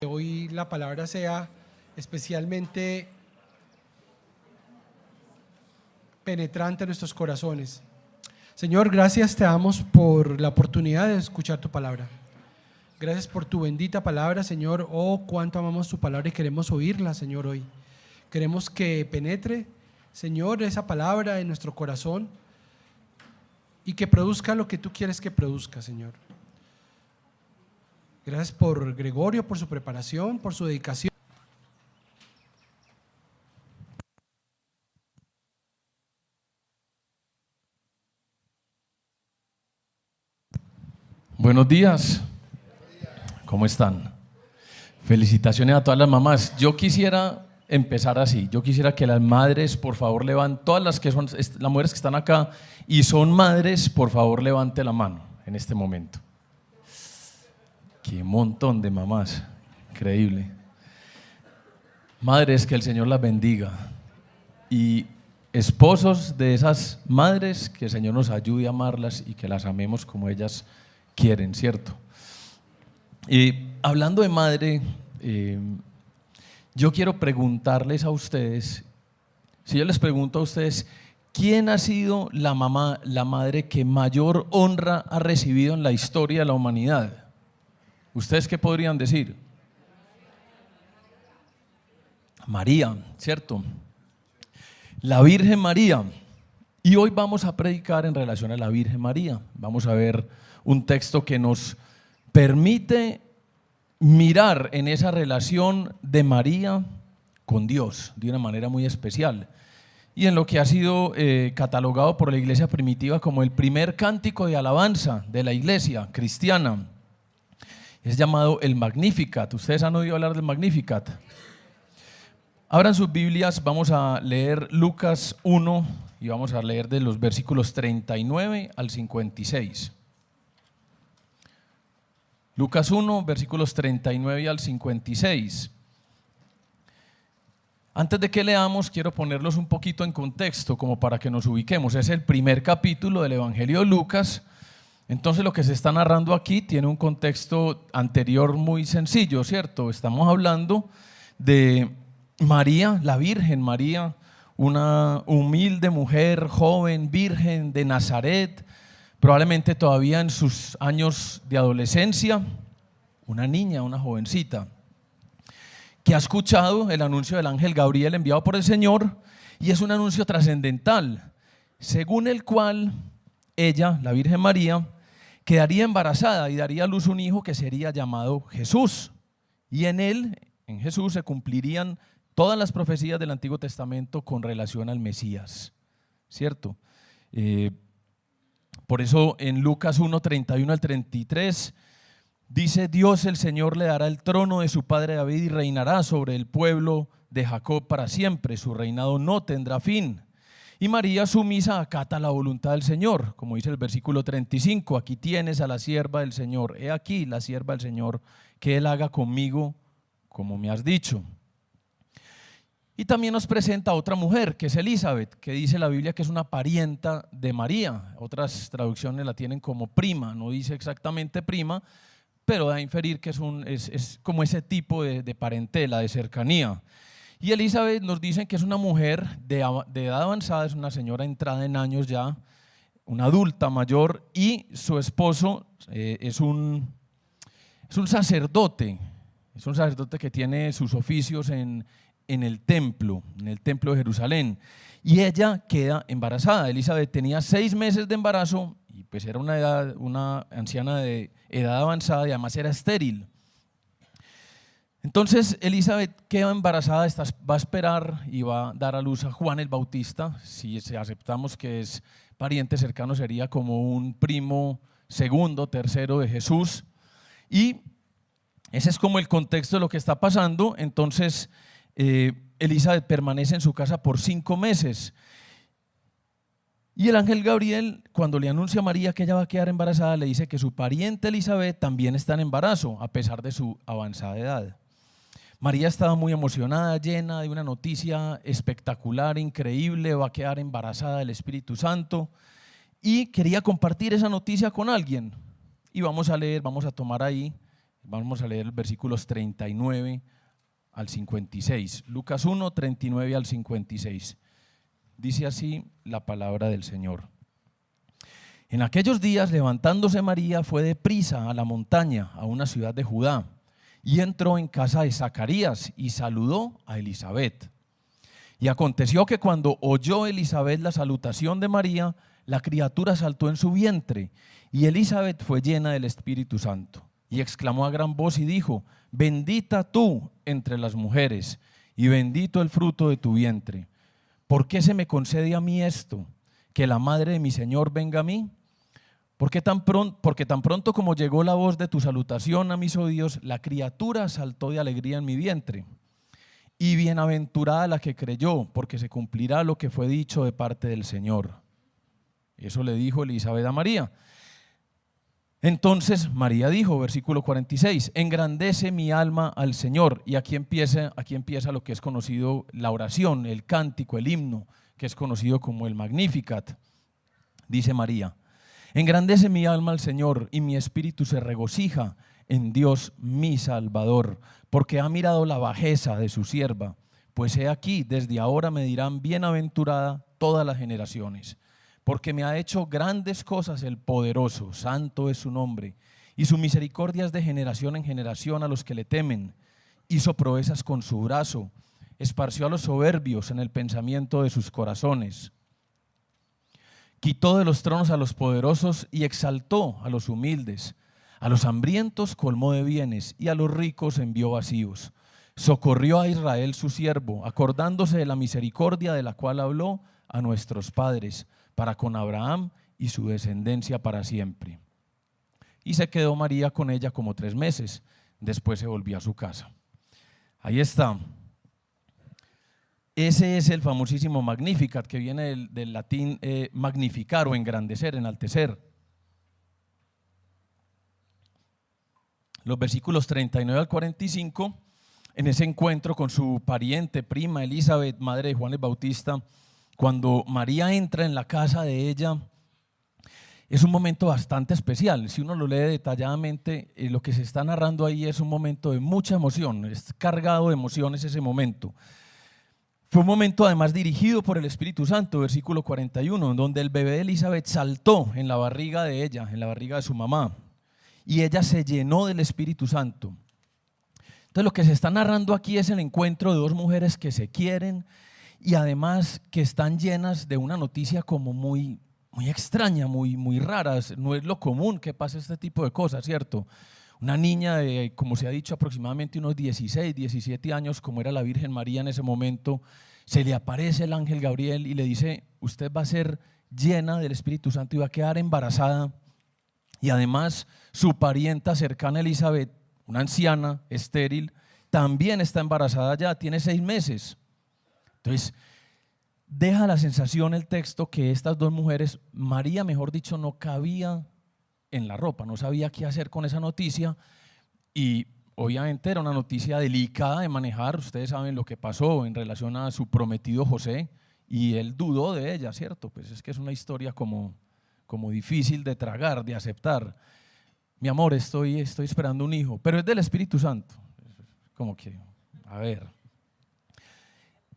Hoy la palabra sea especialmente penetrante en nuestros corazones. Señor, gracias te damos por la oportunidad de escuchar tu palabra. Gracias por tu bendita palabra, Señor. Oh, cuánto amamos tu palabra y queremos oírla, Señor, hoy. Queremos que penetre, Señor, esa palabra en nuestro corazón y que produzca lo que tú quieres que produzca, Señor. Gracias por Gregorio, por su preparación, por su dedicación. Buenos días, ¿cómo están? Felicitaciones a todas las mamás. Yo quisiera empezar así, yo quisiera que las madres, por favor, levanten, todas las que son, las mujeres que están acá y son madres, por favor, levante la mano en este momento. Qué montón de mamás, increíble. Madres, que el Señor las bendiga, y esposos de esas madres, que el Señor nos ayude a amarlas y que las amemos como ellas quieren, ¿cierto? Y hablando de madre, yo quiero preguntarles a ustedes, si yo les pregunto a ustedes, ¿quién ha sido la mamá, la madre que mayor honra ha recibido en la historia de la humanidad? ¿Ustedes qué podrían decir? María, ¿cierto? La Virgen María. Y hoy vamos a predicar en relación a la Virgen María. Vamos a ver un texto que nos permite mirar en esa relación de María con Dios de una manera muy especial, y en lo que ha sido catalogado por la iglesia primitiva como el primer cántico de alabanza de la iglesia cristiana. Es llamado el Magnificat. ¿Ustedes han oído hablar del Magnificat? Abran sus Biblias, vamos a leer Lucas 1 y vamos a leer de los versículos 39 al 56. Lucas 1, versículos 39 al 56. Antes de que leamos, quiero ponerlos un poquito en contexto, como para que nos ubiquemos. Es el primer capítulo del Evangelio de Lucas. Entonces lo que se está narrando aquí tiene un contexto anterior muy sencillo, ¿cierto? Estamos hablando de María, la Virgen María, una humilde mujer, joven, virgen de Nazaret, probablemente todavía en sus años de adolescencia, una niña, una jovencita, que ha escuchado el anuncio del ángel Gabriel enviado por el Señor, y es un anuncio trascendental, según el cual ella, la Virgen María, quedaría embarazada y daría a luz un hijo que sería llamado Jesús, y en él, en Jesús, se cumplirían todas las profecías del Antiguo Testamento con relación al Mesías, ¿cierto? Por eso en Lucas 1, 31 al 33 dice: Dios el Señor le dará el trono de su padre David y reinará sobre el pueblo de Jacob para siempre, su reinado no tendrá fin. Y María, sumisa, acata la voluntad del Señor, como dice el versículo 35, aquí tienes a la sierva del Señor, he aquí la sierva del Señor, que Él haga conmigo como me has dicho. Y también nos presenta a otra mujer, que es Elizabeth, que dice la Biblia que es una parienta de María. Otras traducciones la tienen como prima, no dice exactamente prima, pero da a inferir que es como ese tipo de parentela, de cercanía. Y Elizabeth nos dicen que es una mujer de edad avanzada, es una señora entrada en años ya, una adulta mayor, y su esposo es un sacerdote, que tiene sus oficios en el templo de Jerusalén, y ella queda embarazada. Elizabeth tenía 6 meses de embarazo y pues era una anciana de edad avanzada y además era estéril. Entonces Elizabeth queda embarazada, va a esperar y va a dar a luz a Juan el Bautista. Si aceptamos que es pariente cercano, sería como un primo segundo, tercero de Jesús, y ese es como el contexto de lo que está pasando. Entonces Elizabeth permanece en su casa por 5 meses, y el ángel Gabriel, cuando le anuncia a María que ella va a quedar embarazada, le dice que su pariente Elizabeth también está en embarazo a pesar de su avanzada edad. María estaba muy emocionada, llena de una noticia espectacular, increíble, va a quedar embarazada del Espíritu Santo, y quería compartir esa noticia con alguien. Y vamos a leer, vamos a tomar ahí Vamos a leer versículos 39 al 56. Lucas 1, 39 al 56. Dice así la palabra del Señor. En aquellos días, levantándose María, fue deprisa a la montaña, a una ciudad de Judá, y entró en casa de Zacarías y saludó a Elisabet. Y aconteció que cuando oyó Elisabet la salutación de María, la criatura saltó en su vientre, y Elisabet fue llena del Espíritu Santo. Y exclamó a gran voz y dijo: bendita tú entre las mujeres, y bendito el fruto de tu vientre. ¿Por qué se me concede a mí esto, que la madre de mi Señor venga a mí? Porque tan pronto como llegó la voz de tu salutación a mis oídos, la criatura saltó de alegría en mi vientre. Y bienaventurada la que creyó, porque se cumplirá lo que fue dicho de parte del Señor. Eso le dijo Elisabet a María. Entonces María dijo, versículo 46, engrandece mi alma al Señor. Y aquí empieza lo que es conocido la oración, el cántico, el himno, que es conocido como el Magnificat. Dice María, engrandece mi alma al Señor y mi espíritu se regocija en Dios mi Salvador, porque ha mirado la bajeza de su sierva. Pues he aquí, desde ahora me dirán bienaventurada todas las generaciones. Porque me ha hecho grandes cosas el poderoso, santo es su nombre, y su misericordia es de generación en generación a los que le temen. Hizo proezas con su brazo, esparció a los soberbios en el pensamiento de sus corazones. Quitó de los tronos a los poderosos y exaltó a los humildes. A los hambrientos colmó de bienes y a los ricos envió vacíos. Socorrió a Israel su siervo, acordándose de la misericordia de la cual habló a nuestros padres, para con Abraham y su descendencia para siempre. Y se quedó María con ella como 3 meses, después se volvió a su casa. Ahí está. Ese es el famosísimo Magnificat, que viene del latín magnificar o engrandecer, enaltecer. Los versículos 39 al 45, en ese encuentro con su pariente, prima Elisabet, madre de Juan el Bautista, cuando María entra en la casa de ella, es un momento bastante especial. Si uno lo lee detalladamente, lo que se está narrando ahí es un momento de mucha emoción, es cargado de emociones ese momento. Fue un momento además dirigido por el Espíritu Santo, versículo 41, en donde el bebé de Elisabet saltó en la barriga de ella, en la barriga de su mamá, y ella se llenó del Espíritu Santo. Entonces lo que se está narrando aquí es el encuentro de 2 mujeres que se quieren, y además que están llenas de una noticia como muy extraña, muy rara. No es lo común que pase este tipo de cosas, ¿cierto? Una niña de, como se ha dicho, aproximadamente unos 16, 17 años, como era la Virgen María en ese momento, se le aparece el ángel Gabriel y le dice, usted va a ser llena del Espíritu Santo y va a quedar embarazada. Y además su parienta cercana Elisabet, una anciana estéril, también está embarazada ya, tiene 6 meses. Entonces, deja la sensación el texto que estas 2 mujeres, María, mejor dicho, no cabía en la ropa, no sabía qué hacer con esa noticia y obviamente era una noticia delicada de manejar. Ustedes saben lo que pasó en relación a su prometido José y él dudó de ella, ¿cierto? Pues es que es una historia como difícil de tragar, de aceptar. Mi amor, estoy esperando un hijo, pero es del Espíritu Santo. Como que, a ver.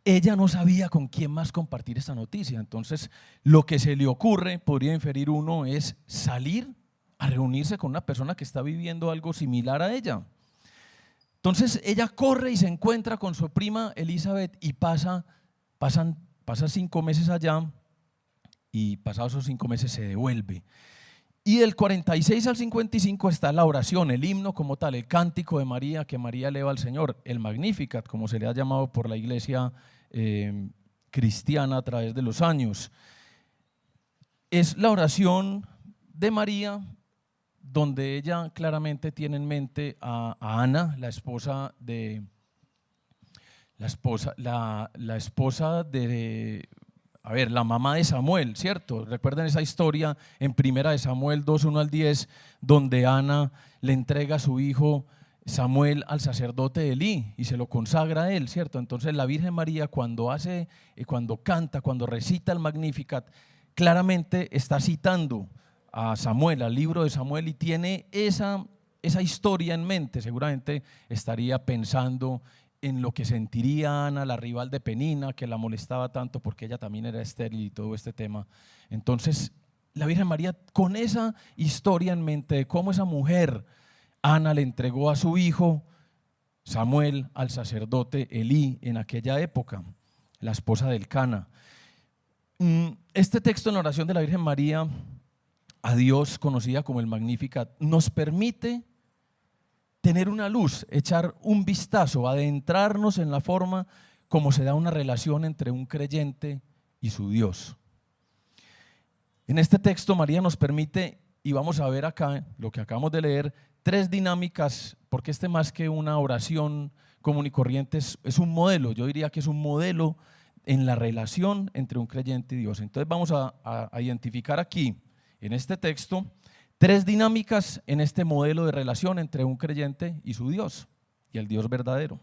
Ella no sabía con quién más compartir esta noticia, entonces lo que se le ocurre, podría inferir uno, es salir a reunirse con una persona que está viviendo algo similar a ella. Entonces ella corre y se encuentra con su prima Elisabet y pasa 5 meses allá y pasados esos 5 meses se devuelve. Y del 46 al 55 está la oración, el himno como tal, el cántico de María que María eleva al Señor, el Magnificat, como se le ha llamado por la iglesia cristiana a través de los años. Es la oración de María donde ella claramente tiene en mente a Ana, la esposa de la mamá de Samuel, ¿cierto? Recuerden esa historia en 1 Samuel 2, 1 al 10, donde Ana le entrega a su hijo Samuel al sacerdote Elí y se lo consagra a él, ¿cierto? Entonces la Virgen María cuando canta, cuando recita el Magnificat, claramente está citando a Samuel, al libro de Samuel, y tiene esa esa historia en mente, seguramente estaría pensando en lo que sentiría Ana, la rival de Penina, que la molestaba tanto porque ella también era estéril y todo este tema. Entonces, la Virgen María, con esa historia en mente de cómo esa mujer, Ana, le entregó a su hijo Samuel al sacerdote Elí en aquella época, la esposa del Cana. Este texto en la oración de la Virgen María a Dios, conocida como el Magnificat, nos permite tener una luz, echar un vistazo, adentrarnos en la forma como se da una relación entre un creyente y su Dios. En este texto María nos permite, y vamos a ver acá lo que acabamos de leer, 3 dinámicas, porque más que una oración común y corriente es un modelo, yo diría que es un modelo en la relación entre un creyente y Dios. Entonces vamos a identificar aquí, en este texto, 3 dinámicas en este modelo de relación entre un creyente y su Dios, y el Dios verdadero.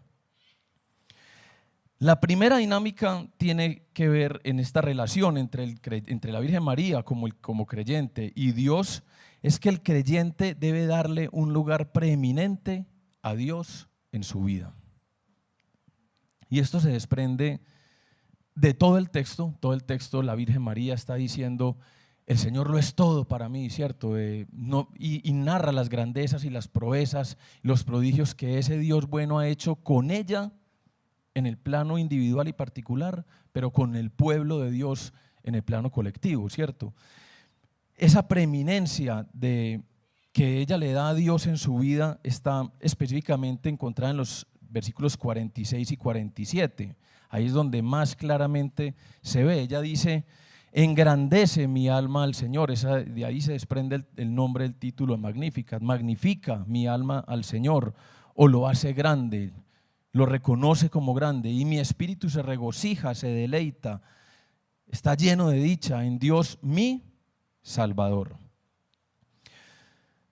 La primera dinámica tiene que ver en esta relación entre la Virgen María como creyente y Dios, es que el creyente debe darle un lugar preeminente a Dios en su vida. Y esto se desprende de todo el texto, la Virgen María está diciendo, el Señor lo es todo para mí, ¿cierto? Y narra las grandezas y las proezas, los prodigios que ese Dios bueno ha hecho con ella en el plano individual y particular, pero con el pueblo de Dios en el plano colectivo, ¿cierto? Esa preeminencia que ella le da a Dios en su vida está específicamente encontrada en los versículos 46 y 47. Ahí es donde más claramente se ve. Ella dice, engrandece mi alma al Señor. De ahí se desprende el nombre del título Magnificat. Magnifica mi alma al Señor, o lo hace grande, lo reconoce como grande, y mi espíritu se regocija, se deleita, está lleno de dicha en Dios mi Salvador.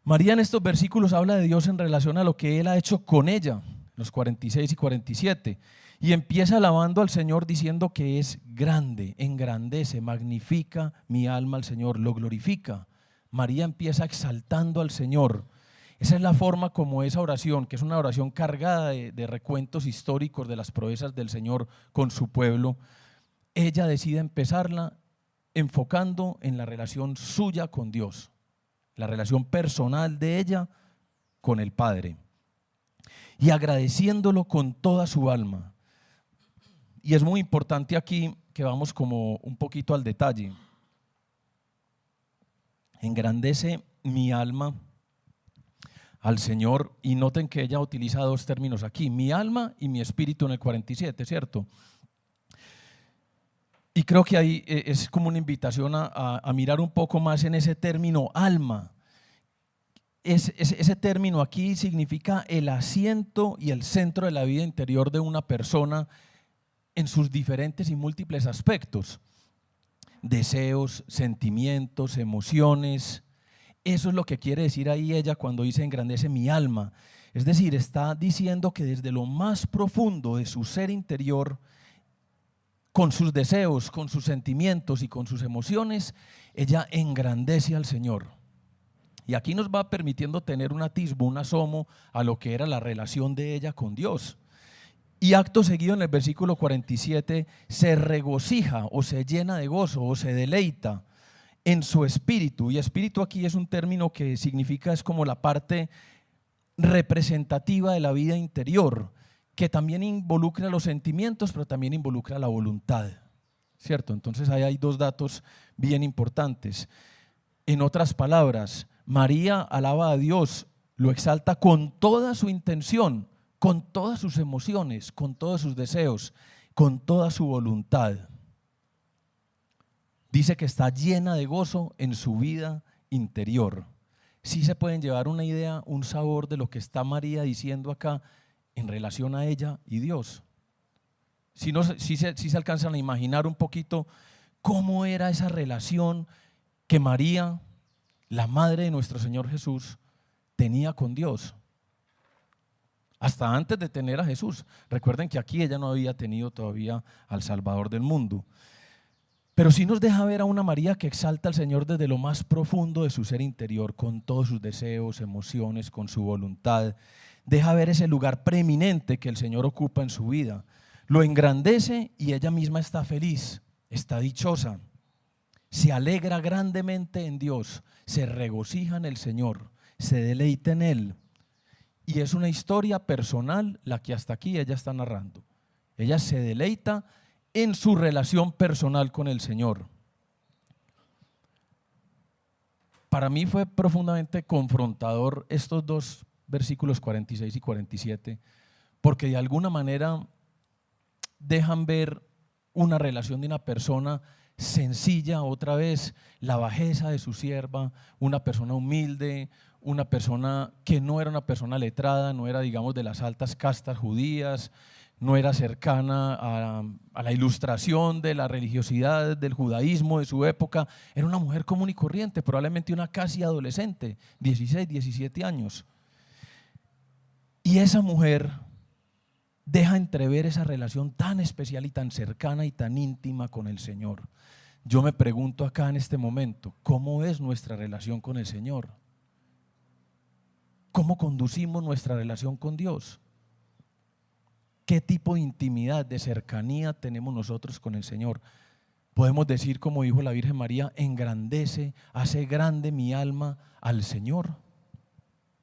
María en estos versículos habla de Dios en relación a lo que Él ha hecho con ella, los 46 y 47, y empieza alabando al Señor diciendo que es grande, engrandece, magnifica mi alma al Señor, lo glorifica. María empieza exaltando al Señor. Esa es la forma como esa oración, que es una oración cargada de recuentos históricos de las proezas del Señor con su pueblo, ella decide empezarla enfocando en la relación suya con Dios, la relación personal de ella con el Padre, y agradeciéndolo con toda su alma. Y es muy importante aquí que vamos como un poquito al detalle. Engrandece mi alma al Señor, y noten que ella utiliza 2 términos aquí, mi alma y mi espíritu en el 47, ¿cierto? Y creo que ahí es como una invitación a mirar un poco más en ese término alma. Ese término aquí significa el asiento y el centro de la vida interior de una persona en sus diferentes y múltiples aspectos, deseos, sentimientos, emociones. Eso es lo que quiere decir ahí ella cuando dice engrandece mi alma. Es decir, está diciendo que desde lo más profundo de su ser interior, con sus deseos, con sus sentimientos y con sus emociones, ella engrandece al Señor. Y aquí nos va permitiendo tener un atisbo, un asomo a lo que era la relación de ella con Dios. Y acto seguido en el versículo 47 se regocija o se llena de gozo o se deleita en su espíritu. Y espíritu aquí es un término que significa, es como la parte representativa de la vida interior, que también involucra los sentimientos, pero también involucra la voluntad, ¿cierto? Entonces ahí hay 2 datos bien importantes. En otras palabras, María alaba a Dios, lo exalta con toda su intención, con todas sus emociones, con todos sus deseos, con toda su voluntad. Dice que está llena de gozo en su vida interior. Sí se pueden llevar una idea, un sabor de lo que está María diciendo acá en relación a ella y Dios. Si se alcanzan a imaginar un poquito cómo era esa relación que María, la madre de nuestro Señor Jesús, tenía con Dios. Hasta antes de tener a Jesús. Recuerden que aquí ella no había tenido todavía al Salvador del mundo. Pero sí nos deja ver a una María que exalta al Señor desde lo más profundo de su ser interior, con todos sus deseos, emociones, con su voluntad. Deja ver ese lugar preeminente que el Señor ocupa en su vida. Lo engrandece y ella misma está feliz, está dichosa. Se alegra grandemente en Dios, se regocija en el Señor, se deleita en Él. Y es una historia personal la que hasta aquí ella está narrando. Ella se deleita en su relación personal con el Señor. Para mí fue profundamente confrontador estos dos versículos 46 y 47, porque de alguna manera dejan ver una relación de una persona sencilla, otra vez la bajeza de su sierva, una persona humilde, una persona que no era una persona letrada, no era, digamos, de las altas castas judías, no era cercana a la ilustración de la religiosidad, del judaísmo de su época. Era una mujer común y corriente, probablemente una casi adolescente, 16, 17 años. Y esa mujer deja entrever esa relación tan especial y tan cercana y tan íntima con el Señor. Yo me pregunto acá en este momento, ¿cómo es nuestra relación con el Señor? ¿Cómo conducimos nuestra relación con Dios? ¿Qué tipo de intimidad, de cercanía tenemos nosotros con el Señor? Podemos decir, como dijo la Virgen María, engrandece, hace grande mi alma al Señor.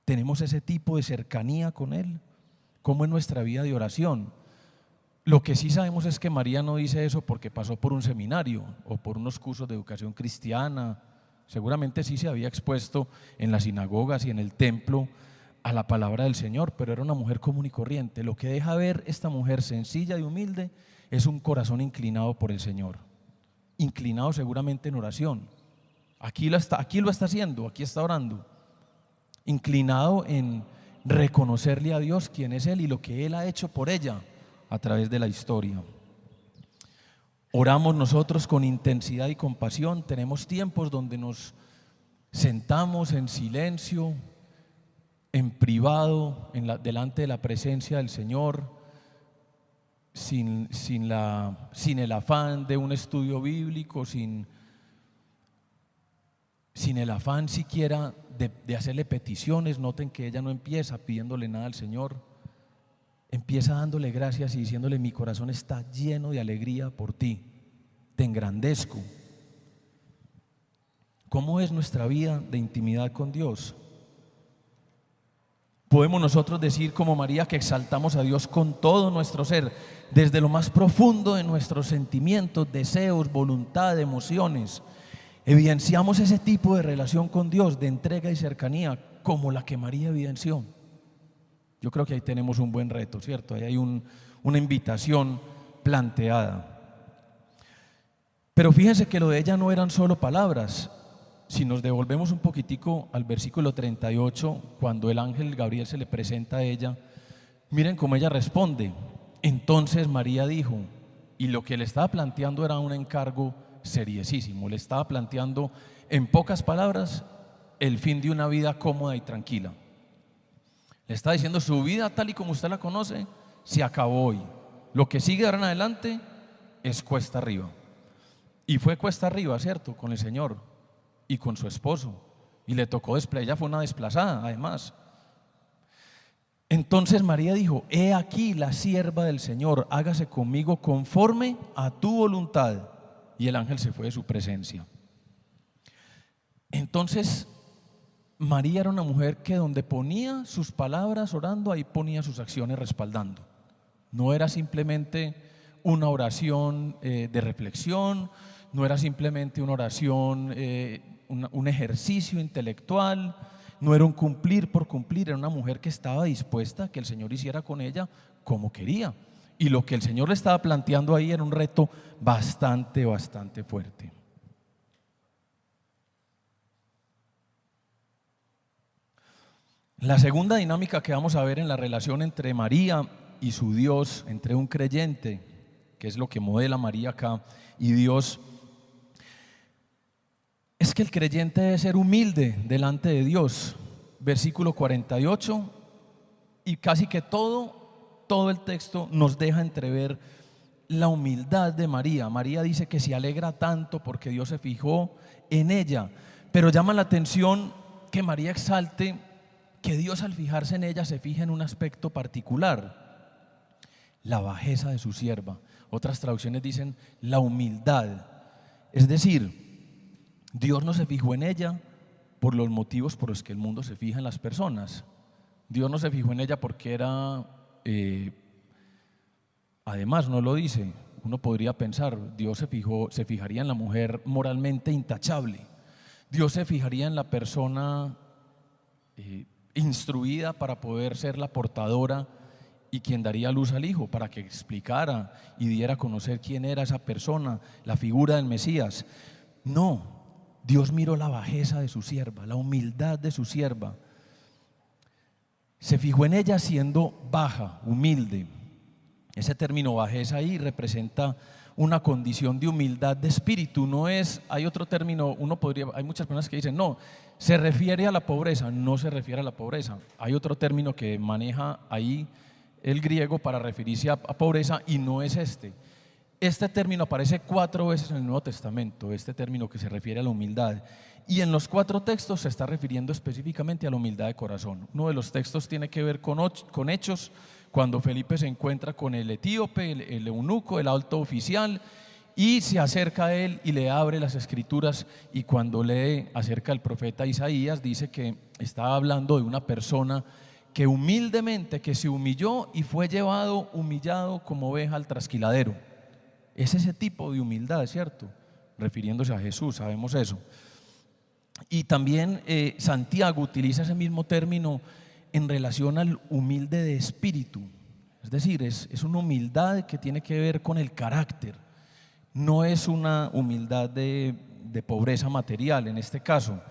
¿Tenemos ese tipo de cercanía con Él? ¿Cómo es nuestra vida de oración? Lo que sí sabemos es que María no dice eso porque pasó por un seminario o por unos cursos de educación cristiana. Seguramente sí se había expuesto en las sinagogas y en el templo a la palabra del Señor, pero era una mujer común y corriente. Lo que deja ver esta mujer sencilla y humilde es un corazón inclinado por el Señor, inclinado seguramente en oración. Aquí lo está haciendo, aquí está orando, inclinado en reconocerle a Dios quién es Él y lo que Él ha hecho por ella a través de la historia. Oramos nosotros con intensidad y compasión. Tenemos tiempos donde nos sentamos en silencio, en privado, delante de la presencia del Señor, sin el afán de un estudio bíblico, sin el afán siquiera de hacerle peticiones. Noten que ella no empieza pidiéndole nada al Señor, empieza dándole gracias y diciéndole: mi corazón está lleno de alegría por ti, te engrandezco. ¿Cómo es nuestra vida de intimidad con Dios? Podemos nosotros decir como María que exaltamos a Dios con todo nuestro ser, desde lo más profundo de nuestros sentimientos, deseos, voluntad, emociones. Evidenciamos ese tipo de relación con Dios, de entrega y cercanía, como la que María evidenció. Yo creo que ahí tenemos un buen reto, ¿cierto? Ahí hay una invitación planteada. Pero fíjense que lo de ella no eran solo palabras. Si nos devolvemos un poquitico al versículo 38, cuando el ángel Gabriel se le presenta a ella, miren cómo ella responde. Entonces María dijo, y lo que le estaba planteando era un encargo seriosísimo. Le estaba planteando, en pocas palabras, el fin de una vida cómoda y tranquila. Le está diciendo: su vida tal y como usted la conoce se acabó hoy. Lo que sigue de ahora en adelante es cuesta arriba. Y fue cuesta arriba, ¿cierto? Con el Señor y con su esposo. Y le tocó desplazar. Ella fue una desplazada, además. Entonces María dijo: he aquí la sierva del Señor, hágase conmigo conforme a tu voluntad. Y el ángel se fue de su presencia. Entonces María era una mujer que donde ponía sus palabras orando, ahí ponía sus acciones respaldando. No era simplemente una oración de reflexión, no era simplemente una oración, un ejercicio intelectual, no era un cumplir por cumplir. Era una mujer que estaba dispuesta a que el Señor hiciera con ella como quería. Y lo que el Señor le estaba planteando ahí era un reto bastante fuerte. La segunda dinámica que vamos a ver en la relación entre María y su Dios, entre un creyente, que es lo que modela María acá, y Dios, es que el creyente debe ser humilde delante de Dios. Versículo 48, y casi que todo el texto nos deja entrever la humildad de María. María dice que se alegra tanto porque Dios se fijó en ella, pero llama la atención que María exalte que Dios, al fijarse en ella, se fija en un aspecto particular: la bajeza de su sierva. Otras traducciones dicen la humildad. Es decir, Dios no se fijó en ella por los motivos por los que el mundo se fija en las personas. Dios no se fijó en ella porque era, además no lo dice, uno podría pensar, Dios se fijaría en la mujer moralmente intachable. Dios se fijaría en la persona instruida para poder ser la portadora y quien daría luz al Hijo, para que explicara y diera a conocer quién era esa persona, la figura del Mesías. No, Dios miró la bajeza de su sierva, la humildad de su sierva. Se fijó en ella siendo baja, humilde. Ese término bajeza ahí representa una condición de humildad de espíritu. No es, hay otro término, hay muchas personas que dicen, no, se refiere a la pobreza. No se refiere a la pobreza. Hay otro término que maneja ahí el griego para referirse a pobreza, y no es este. Este término aparece 4 veces en el Nuevo Testamento, este término que se refiere a la humildad, y en los 4 textos se está refiriendo específicamente a la humildad de corazón. Uno de los textos tiene que ver con Hechos, cuando Felipe se encuentra con el etíope, el eunuco, el alto oficial, y se acerca a él y le abre las escrituras, y cuando lee acerca del profeta Isaías, dice que está hablando de una persona que humildemente, que se humilló y fue llevado humillado como oveja al trasquiladero. Es ese tipo de humildad, ¿cierto? Refiriéndose a Jesús, sabemos eso. Y también Santiago utiliza ese mismo término en relación al humilde de espíritu. Es decir, es una humildad que tiene que ver con el carácter. No es una humildad de pobreza material en este caso.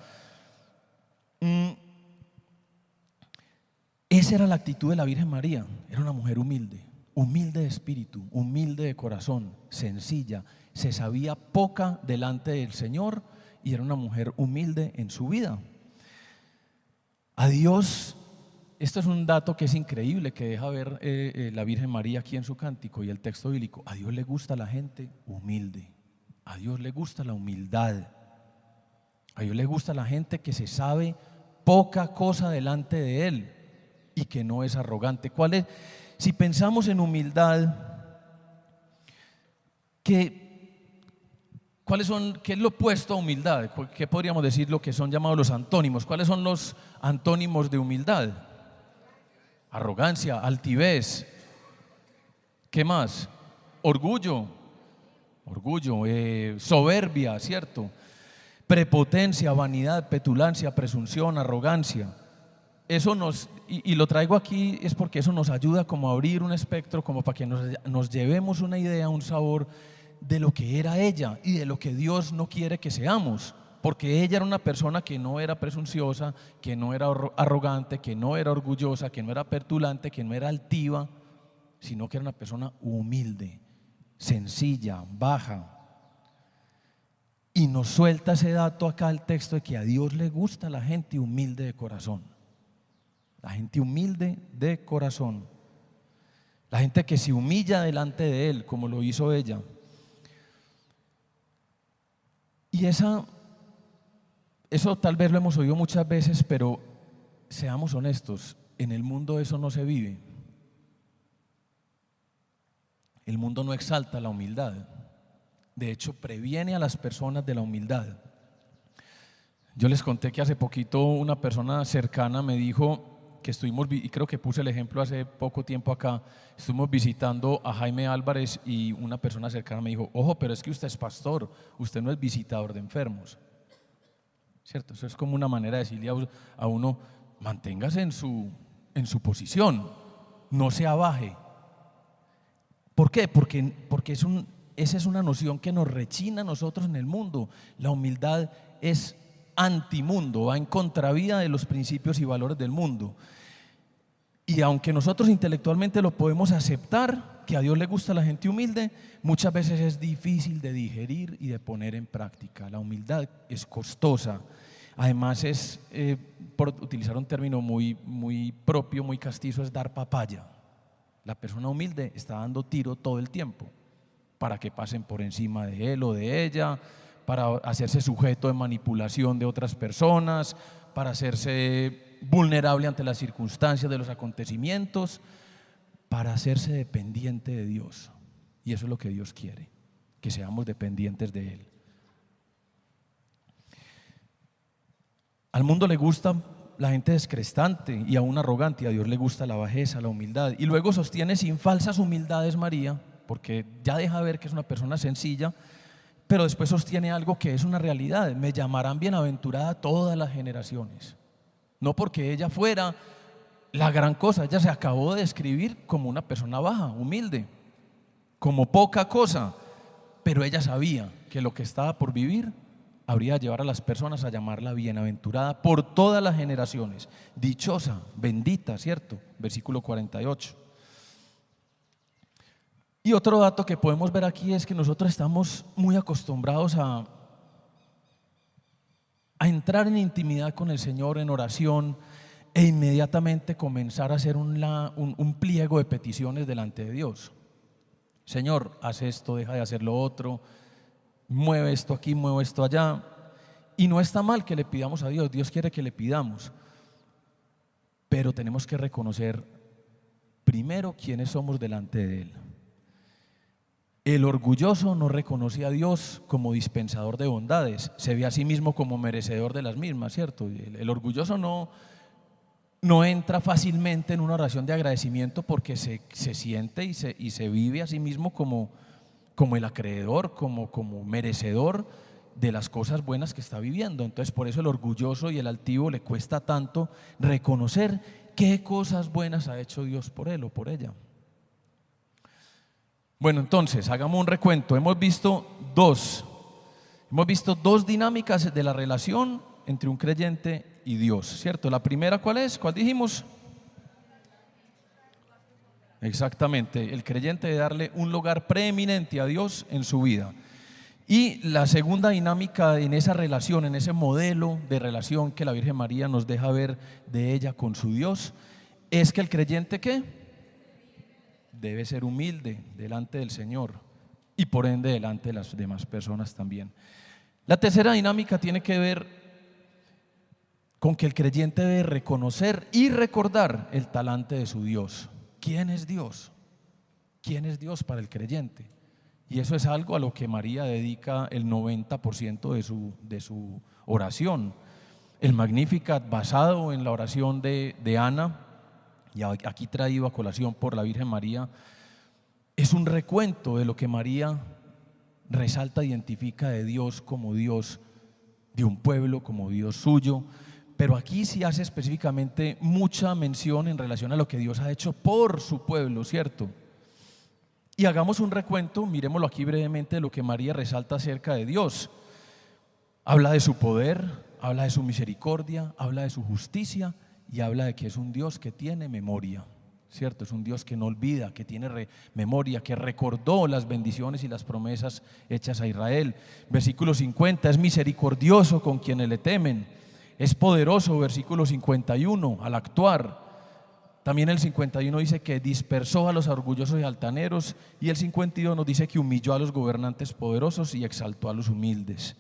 Esa era la actitud de la Virgen María. Era una mujer humilde, humilde de espíritu, humilde de corazón, sencilla. Se sabía poca delante del Señor y era una mujer humilde en su vida. A Dios, esto es un dato que es increíble, que deja ver la Virgen María aquí en su cántico y el texto bíblico. A Dios le gusta la gente humilde. A Dios le gusta la humildad. A Dios le gusta la gente que se sabe poca cosa delante de Él y que no es arrogante. Si pensamos en humildad, ¿qué es lo opuesto a humildad? ¿Qué podríamos decir lo que son llamados los antónimos? ¿Cuáles son los antónimos de humildad? Arrogancia, altivez. ¿Qué más? Orgullo, soberbia, ¿cierto? Prepotencia, vanidad, petulancia, presunción, arrogancia. Eso y lo traigo aquí es porque eso nos ayuda como a abrir un espectro, como para que nos llevemos una idea, un sabor de lo que era ella y de lo que Dios no quiere que seamos. Porque ella era una persona que no era presunciosa, que no era arrogante, que no era orgullosa, que no era petulante, que no era altiva, sino que era una persona humilde, sencilla, baja. Y nos suelta ese dato acá el texto de que a Dios le gusta la gente humilde de corazón. La gente humilde de corazón. La gente que se humilla delante de Él, como lo hizo ella. Y eso tal vez lo hemos oído muchas veces, pero seamos honestos, en el mundo eso no se vive. El mundo no exalta la humildad. De hecho, previene a las personas de la humildad. Yo les conté que hace poquito una persona cercana me dijo que y creo que puse el ejemplo hace poco tiempo acá, estuvimos visitando a Jaime Álvarez y una persona cercana me dijo, ojo, pero es que usted es pastor, usted no es visitador de enfermos. ¿Cierto? Eso es como una manera de decirle a uno, manténgase en su posición, no se abaje. ¿Por qué? Porque esa es una noción que nos rechina a nosotros en el mundo. La humildad es antimundo, va en contravía de los principios y valores del mundo. Y aunque nosotros intelectualmente lo podemos aceptar, que a Dios le gusta la gente humilde, muchas veces es difícil de digerir y de poner en práctica. La humildad es costosa. Además es, por utilizar un término muy propio, muy castizo, es dar papaya. La persona humilde está dando tiro todo el tiempo. para que pasen por encima de él o de ella, para hacerse sujeto de manipulación de otras personas, para hacerse vulnerable ante las circunstancias de los acontecimientos, para hacerse dependiente de Dios. Y eso es lo que Dios quiere, que seamos dependientes de Él. Al mundo le gusta la gente descrestante y aún arrogante, y a Dios le gusta la bajeza, la humildad. Y luego sostiene sin falsas humildades María, porque ya deja ver que es una persona sencilla, pero después sostiene algo que es una realidad: me llamarán bienaventurada todas las generaciones. No porque ella fuera la gran cosa, ella se acabó de describir como una persona baja, humilde, como poca cosa, pero ella sabía que lo que estaba por vivir habría de llevar a las personas a llamarla bienaventurada por todas las generaciones, dichosa, bendita, ¿cierto? Versículo 48. Y otro dato que podemos ver aquí es que nosotros estamos muy acostumbrados a entrar en intimidad con el Señor en oración e inmediatamente comenzar a hacer un pliego de peticiones delante de Dios. Señor, haz esto, deja de hacer lo otro, mueve esto aquí, mueve esto allá. Y no está mal que le pidamos a Dios, Dios quiere que le pidamos, pero tenemos que reconocer primero quiénes somos delante de Él. El orgulloso no reconoce a Dios como dispensador de bondades, se ve a sí mismo como merecedor de las mismas, ¿cierto? El orgulloso no entra fácilmente en una oración de agradecimiento porque se siente y se vive a sí mismo como el acreedor, como merecedor de las cosas buenas que está viviendo. Entonces por eso el orgulloso y el altivo le cuesta tanto reconocer qué cosas buenas ha hecho Dios por él o por ella. Bueno, entonces hagamos un recuento. Hemos visto dos dinámicas de la relación entre un creyente y Dios, ¿cierto? La primera, ¿cuál es? ¿Cuál dijimos? Exactamente, el creyente debe darle un lugar preeminente a Dios en su vida. Y la segunda dinámica en esa relación, en ese modelo de relación que la Virgen María nos deja ver de ella con su Dios, es que el creyente, ¿qué? Debe ser humilde delante del Señor y por ende delante de las demás personas también. La tercera dinámica tiene que ver con que el creyente debe reconocer y recordar el talante de su Dios. ¿Quién es Dios? ¿Quién es Dios para el creyente? Y eso es algo a lo que María dedica el 90% de su oración. El Magnificat, basado en la oración de Ana, y aquí traído a colación por la Virgen María, es un recuento de lo que María resalta, identifica de Dios como Dios de un pueblo, como Dios suyo. Pero aquí sí hace específicamente mucha mención en relación a lo que Dios ha hecho por su pueblo, ¿cierto? Y hagamos un recuento, miremoslo aquí brevemente, de lo que María resalta acerca de Dios. Habla de su poder, habla de su misericordia, habla de su justicia y habla de que es un Dios que tiene memoria, ¿cierto? Es un Dios que no olvida, que tiene memoria, que recordó las bendiciones y las promesas hechas a Israel. Versículo 50, es misericordioso con quienes le temen. Es poderoso, versículo 51, al actuar. También el 51 dice que dispersó a los orgullosos y altaneros, y el 52 nos dice que humilló a los gobernantes poderosos y exaltó a los humildes.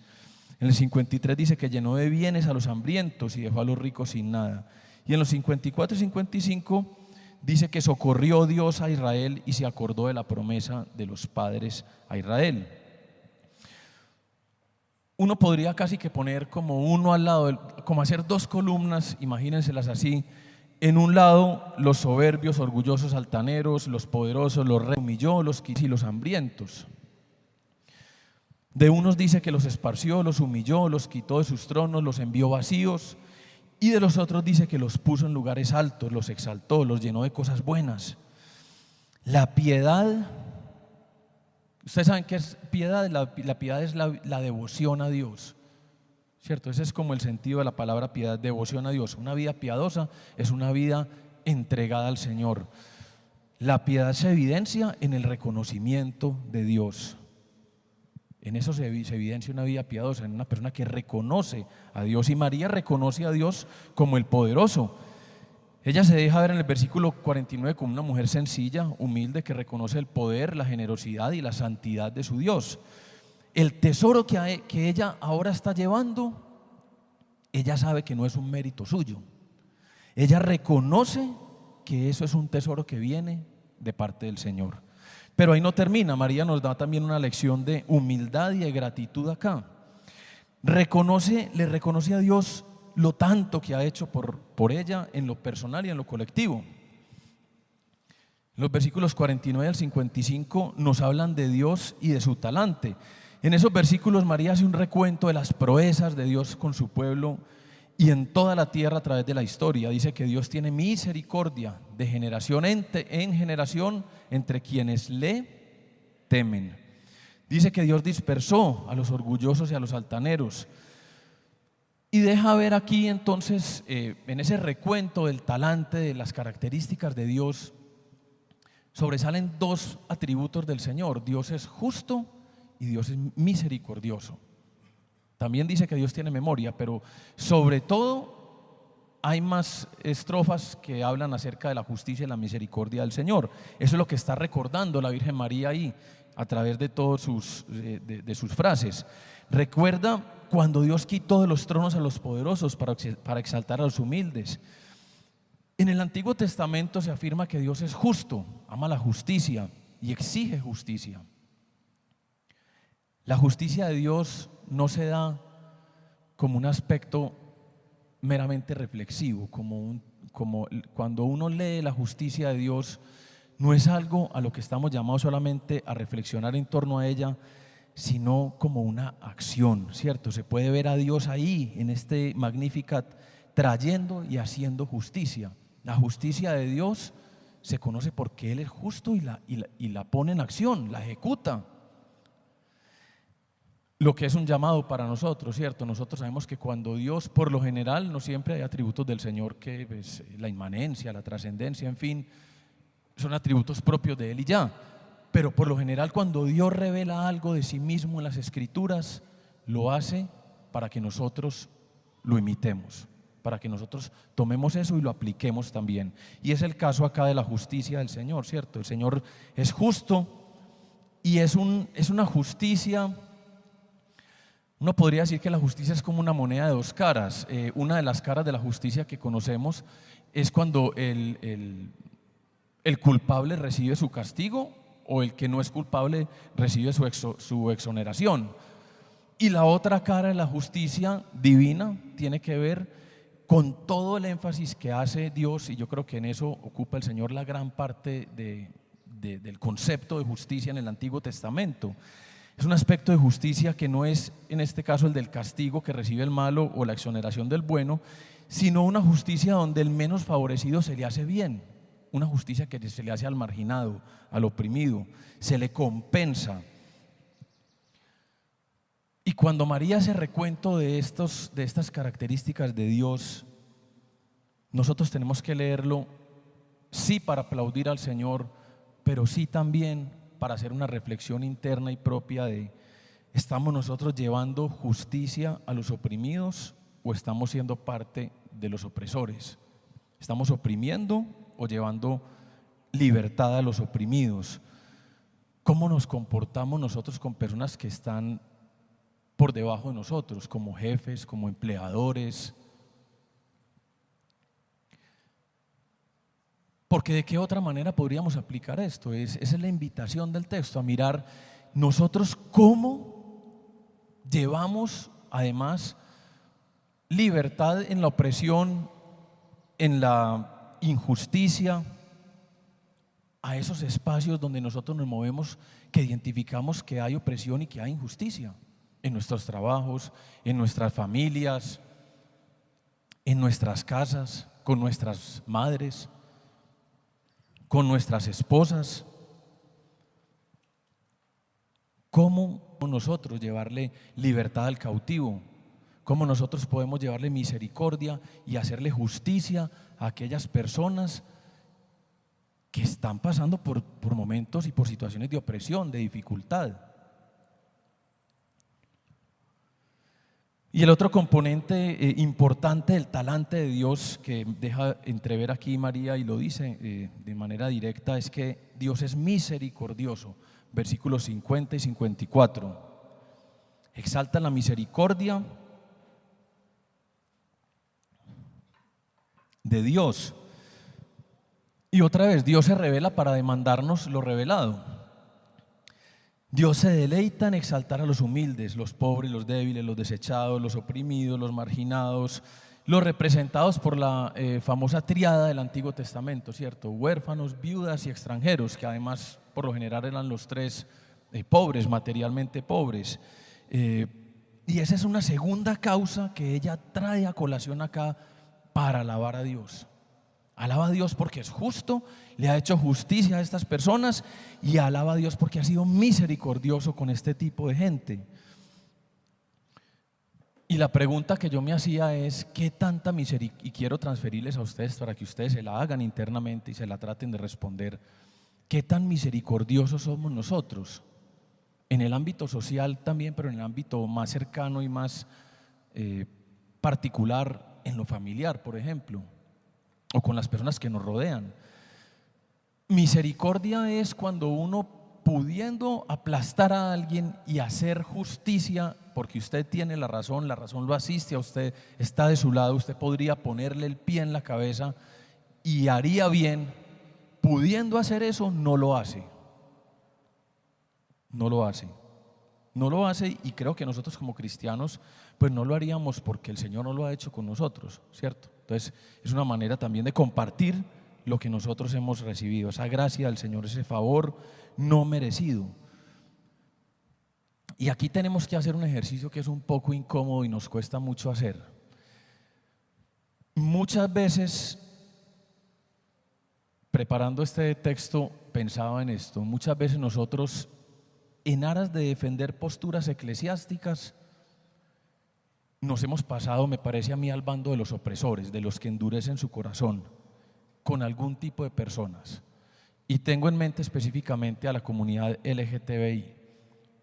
En el 53 dice que llenó de bienes a los hambrientos y dejó a los ricos sin nada. Y en los 54 y 55 dice que socorrió Dios a Israel y se acordó de la promesa de los padres a Israel. Uno podría casi que poner como uno al lado, como hacer dos columnas, imagínenselas así. En un lado, los soberbios, orgullosos, altaneros, los poderosos, los reyes, humilló, los quitó y los hambrientos. De unos dice que los esparció, los humilló, los quitó de sus tronos, los envió vacíos. Y de los otros dice que los puso en lugares altos, los exaltó, los llenó de cosas buenas. La piedad, ustedes saben qué es piedad. La piedad es la devoción a Dios, ¿cierto? Ese es como el sentido de la palabra piedad, devoción a Dios. Una vida piadosa es una vida entregada al Señor. La piedad se evidencia en el reconocimiento de Dios. En eso se evidencia una vida piadosa, en una persona que reconoce a Dios. Y María reconoce a Dios como el poderoso. Ella se deja ver en el versículo 49 como una mujer sencilla, humilde, que reconoce el poder, la generosidad y la santidad de su Dios. El tesoro que ella ahora está llevando, ella sabe que no es un mérito suyo. Ella reconoce que eso es un tesoro que viene de parte del Señor. Pero ahí no termina. María nos da también una lección de humildad y de gratitud acá. Le reconoce a Dios lo tanto que ha hecho por ella en lo personal y en lo colectivo. Los versículos 49 al 55 nos hablan de Dios y de su talante. En esos versículos María hace un recuento de las proezas de Dios con su pueblo y en toda la tierra a través de la historia. Dice que Dios tiene misericordia de generación en generación entre quienes le temen. Dice que Dios dispersó a los orgullosos y a los altaneros. Y deja ver aquí entonces, en ese recuento del talante, de las características de Dios, sobresalen dos atributos del Señor. Dios es justo y Dios es misericordioso. También dice que Dios tiene memoria, pero sobre todo hay más estrofas que hablan acerca de la justicia y la misericordia del Señor. Eso es lo que está recordando la Virgen María ahí a través de todas sus frases. Recuerda cuando Dios quitó de los tronos a los poderosos para exaltar a los humildes. En el Antiguo Testamento se afirma que Dios es justo, ama la justicia y exige justicia. La justicia de Dios no se da como un aspecto meramente reflexivo, como cuando uno lee la justicia de Dios, no es algo a lo que estamos llamados solamente a reflexionar en torno a ella, sino como una acción, ¿cierto? Se puede ver a Dios ahí en este Magnificat trayendo y haciendo justicia. La justicia de Dios se conoce porque Él es justo y la pone en acción, la ejecuta. Lo que es un llamado para nosotros, ¿cierto? Nosotros sabemos que cuando Dios, por lo general, no siempre hay atributos del Señor que pues, la inmanencia, la trascendencia, en fin, son atributos propios de Él y ya. Pero por lo general cuando Dios revela algo de sí mismo en las Escrituras, lo hace para que nosotros lo imitemos, para que nosotros tomemos eso y lo apliquemos también. Y es el caso acá de la justicia del Señor, ¿cierto? El Señor es justo y es una justicia. Uno podría decir que la justicia es como una moneda de dos caras. Una de las caras de la justicia que conocemos es cuando el culpable recibe su castigo o el que no es culpable recibe su exoneración. Y la otra cara de la justicia divina tiene que ver con todo el énfasis que hace Dios, y yo creo que en eso ocupa el Señor la gran parte del concepto de justicia en el Antiguo Testamento. Es un aspecto de justicia que no es en este caso el del castigo que recibe el malo o la exoneración del bueno, sino una justicia donde el menos favorecido se le hace bien, una justicia que se le hace al marginado, al oprimido, se le compensa. Y cuando María hace recuento de estas características de Dios, nosotros tenemos que leerlo sí para aplaudir al Señor, pero sí también para hacer una reflexión interna y propia de: ¿estamos nosotros llevando justicia a los oprimidos o estamos siendo parte de los opresores? ¿Estamos oprimiendo o llevando libertad a los oprimidos? ¿Cómo nos comportamos nosotros con personas que están por debajo de nosotros, como jefes, como empleadores? Porque de qué otra manera podríamos aplicar esto. Esa es la invitación del texto, a mirar nosotros cómo llevamos además libertad en la opresión, en la injusticia, a esos espacios donde nosotros nos movemos, que identificamos que hay opresión y que hay injusticia, en nuestros trabajos, en nuestras familias, en nuestras casas, con nuestras madres, con nuestras esposas. ¿Cómo nosotros llevarle libertad al cautivo? ¿Cómo nosotros podemos llevarle misericordia y hacerle justicia a aquellas personas que están pasando por momentos y por situaciones de opresión, de dificultad? Y el otro componente importante del talante de Dios que deja entrever aquí María y lo dice de manera directa es que Dios es misericordioso. Versículos 50 y 54. Exalta la misericordia de Dios. Y otra vez, Dios se revela para demandarnos lo revelado. Dios se deleita en exaltar a los humildes, los pobres, los débiles, los desechados, los oprimidos, los marginados, los representados por la famosa tríada del Antiguo Testamento, ¿cierto? Huérfanos, viudas y extranjeros, que además por lo general eran los tres pobres, materialmente pobres. Y esa es una segunda causa que ella trae a colación acá para alabar a Dios. Alaba a Dios porque es justo, le ha hecho justicia a estas personas, y alaba a Dios porque ha sido misericordioso con este tipo de gente. Y la pregunta que yo me hacía es: ¿qué tanta misericordia? Y quiero transferirles a ustedes para que ustedes se la hagan internamente y se la traten de responder. ¿Qué tan misericordiosos somos nosotros? En el ámbito social también, pero en el ámbito más cercano y más particular, en lo familiar, por ejemplo, o con las personas que nos rodean. Misericordia es cuando uno, pudiendo aplastar a alguien y hacer justicia, porque usted tiene la razón lo asiste a usted, está de su lado, usted podría ponerle el pie en la cabeza y haría bien, pudiendo hacer eso, no lo hace. No lo hace. No lo hace, y creo que nosotros como cristianos pues no lo haríamos porque el Señor no lo ha hecho con nosotros, ¿cierto? Entonces es una manera también de compartir lo que nosotros hemos recibido, esa gracia del Señor, ese favor no merecido. Y aquí tenemos que hacer un ejercicio que es un poco incómodo y nos cuesta mucho hacer. Muchas veces, preparando este texto, pensaba en esto. Muchas veces nosotros, en aras de defender posturas eclesiásticas, nos hemos pasado, me parece a mí, al bando de los opresores, de los que endurecen su corazón con algún tipo de personas. Y tengo en mente específicamente a la comunidad LGTBI.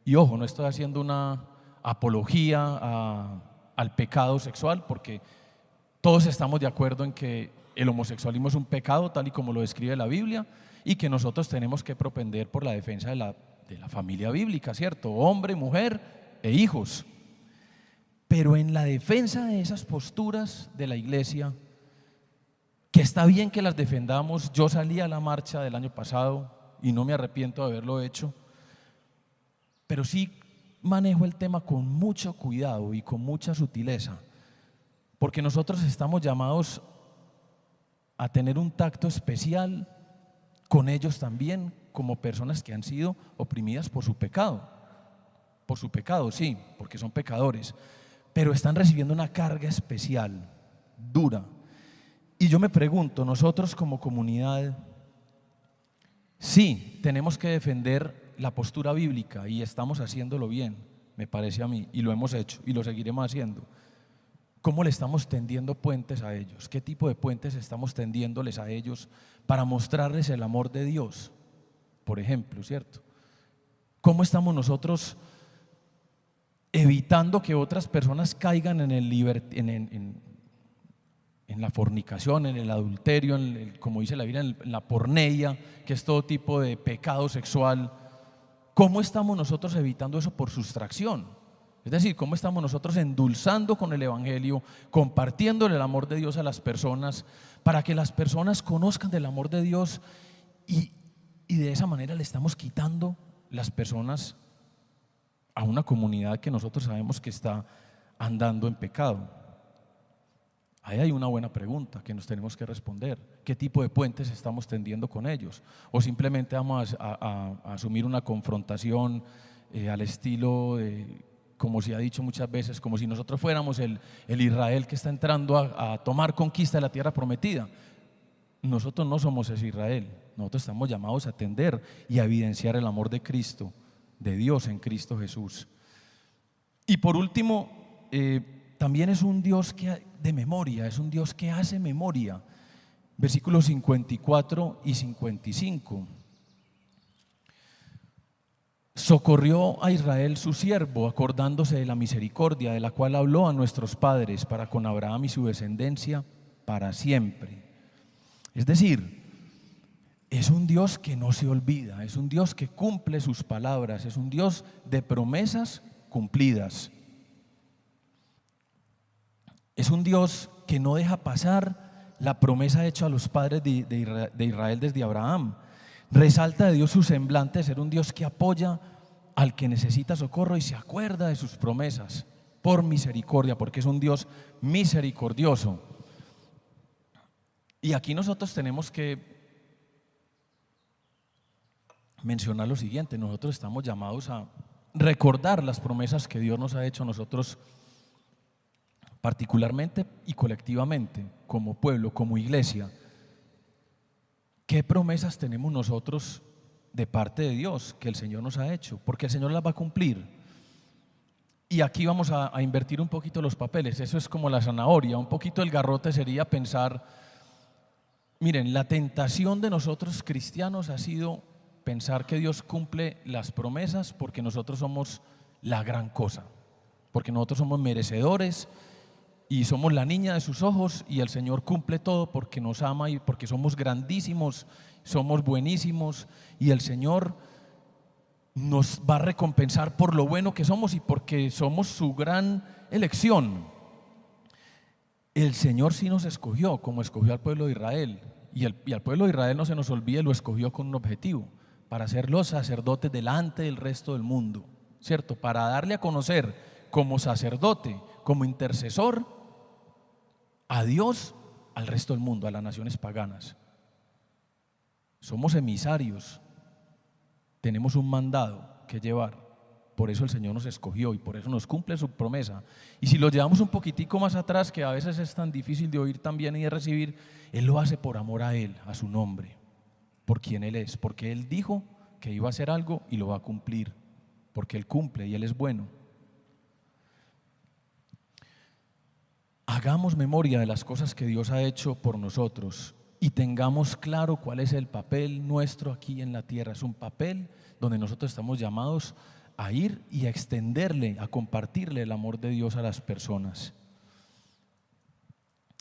Y ojo, no estoy haciendo una apología al pecado sexual, porque todos estamos de acuerdo en que el homosexualismo es un pecado, tal y como lo describe la Biblia, y que nosotros tenemos que propender por la defensa de la familia bíblica, ¿cierto? Hombre, mujer e hijos. Pero en la defensa de esas posturas de la iglesia, que está bien que las defendamos, yo salí a la marcha del año pasado y no me arrepiento de haberlo hecho, pero sí manejo el tema con mucho cuidado y con mucha sutileza, porque nosotros estamos llamados a tener un tacto especial con ellos también, como personas que han sido oprimidas por su pecado. Por su pecado, sí, porque son pecadores, pero están recibiendo una carga especial, dura. Y yo me pregunto, nosotros como comunidad, sí, tenemos que defender la postura bíblica y estamos haciéndolo bien, me parece a mí, y lo hemos hecho y lo seguiremos haciendo. ¿Cómo le estamos tendiendo puentes a ellos? ¿Qué tipo de puentes estamos tendiéndoles a ellos para mostrarles el amor de Dios? Por ejemplo, ¿cierto? ¿Cómo estamos nosotros evitando que otras personas caigan en la fornicación, en el adulterio, como dice la Biblia, en la porneia, que es todo tipo de pecado sexual? ¿Cómo estamos nosotros evitando eso por sustracción? Es decir, ¿cómo estamos nosotros endulzando con el Evangelio, compartiéndole el amor de Dios a las personas, para que las personas conozcan del amor de Dios y de esa manera le estamos quitando las personas a una comunidad que nosotros sabemos que está andando en pecado? Ahí hay una buena pregunta que nos tenemos que responder. ¿Qué tipo de puentes estamos tendiendo con ellos? ¿O simplemente vamos a asumir una confrontación al estilo como se ha dicho muchas veces, como si nosotros fuéramos el Israel que está entrando a tomar conquista de la tierra prometida? Nosotros no somos ese Israel. Nosotros estamos llamados a atender y a evidenciar el amor de Cristo, de Dios en Cristo Jesús. Y por último, también es un Dios de memoria, es un Dios que hace memoria. Versículos 54 y 55. socorrió a Israel su siervo, acordándose de la misericordia de la cual habló a nuestros padres para con Abraham y su descendencia para siempre. Es decir, es un Dios que no se olvida, es un Dios que cumple sus palabras, es un Dios de promesas cumplidas. Es un Dios que no deja pasar la promesa hecha a los padres de Israel desde Abraham. Resalta de Dios su semblante de ser un Dios que apoya al que necesita socorro y se acuerda de sus promesas por misericordia, porque es un Dios misericordioso. Y aquí nosotros tenemos que mencionar lo siguiente: nosotros estamos llamados a recordar las promesas que Dios nos ha hecho a nosotros particularmente y colectivamente, como pueblo, como iglesia. ¿Qué promesas tenemos nosotros de parte de Dios que el Señor nos ha hecho? Porque el Señor las va a cumplir. Y aquí vamos a invertir un poquito los papeles. Eso es como la zanahoria. Un poquito el garrote sería pensar, miren, la tentación de nosotros cristianos ha sido pensar que Dios cumple las promesas porque nosotros somos la gran cosa, porque nosotros somos merecedores y somos la niña de sus ojos, y el Señor cumple todo porque nos ama y porque somos grandísimos, somos buenísimos, y el Señor nos va a recompensar por lo bueno que somos y porque somos su gran elección. El Señor sí nos escogió, como escogió al pueblo de Israel, y al pueblo de Israel, no se nos olvide, lo escogió con un objetivo: para ser los sacerdotes delante del resto del mundo, ¿cierto? Para darle a conocer como sacerdote, como intercesor a Dios al resto del mundo, a las naciones paganas. Somos emisarios, tenemos un mandado que llevar. Por eso el Señor nos escogió y por eso nos cumple su promesa. Y si lo llevamos un poquitico más atrás, que a veces es tan difícil de oír también y de recibir, Él lo hace por amor a Él, a su nombre, por quien Él es, porque Él dijo que iba a hacer algo y lo va a cumplir, porque Él cumple y Él es bueno. Hagamos memoria de las cosas que Dios ha hecho por nosotros y tengamos claro cuál es el papel nuestro aquí en la tierra. Es un papel donde nosotros estamos llamados a ir y a extenderle, a compartirle el amor de Dios a las personas.